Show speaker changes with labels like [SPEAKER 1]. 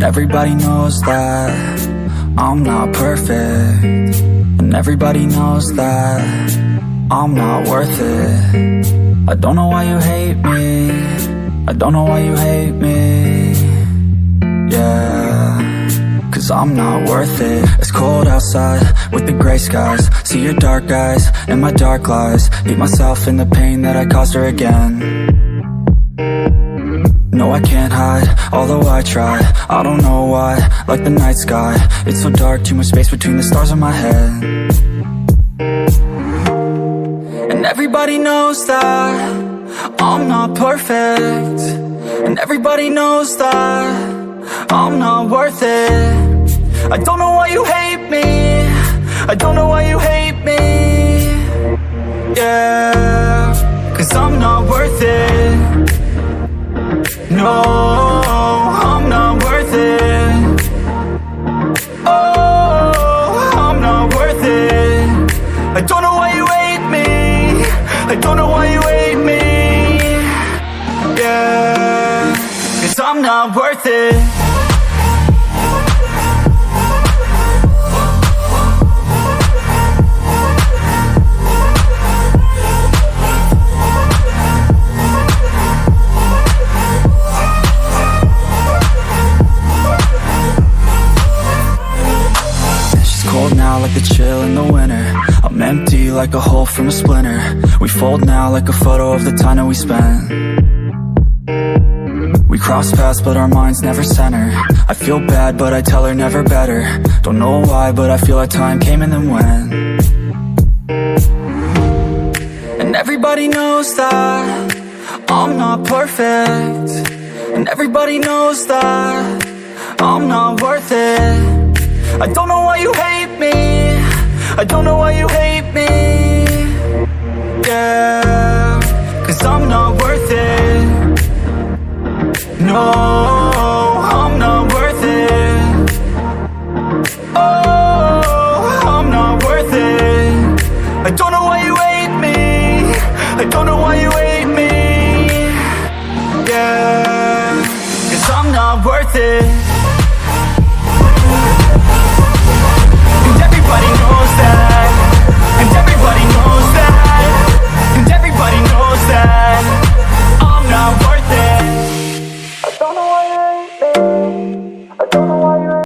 [SPEAKER 1] everybody knows that I'm not perfect, and everybody knows that I'm not worth it. I don't know why you hate me, I don't know why you hate me, yeah, 'cause I'm not worth it. It's cold outside with the gray skies, see your dark eyes and my dark lies, hate myself in the pain that I caused her again. No, I can't hide, although I try. I don't know why, like the night sky, it's so dark, too much space between the stars in my head. And everybody knows that I'm not perfect, and everybody knows that I'm not worth it. I don't know why you hate me, I don't know why you hate me, yeah, 'cause I'm not worth it. No, I'm not worth it. Oh, I'm not worth it. I don't know why you hate me, I don't know why you hate me, yeah, 'cause I'm not worth it. Cold now like the chill in the winter, I'm empty like a hole from a splinter. We fold now like a photo of the time that we spent. We cross paths but our minds never center. I feel bad but I tell her never better. Don't know why but I feel like time came and then went. And everybody knows that I'm not perfect, and everybody knows that I'm not worth it. I don't know why you hate me, I don't know why you hate me, yeah, 'cause I'm not worth it. No, I'm not worth it. Oh, I'm not worth it. I don't know why you hate me, I don't know why you hate me.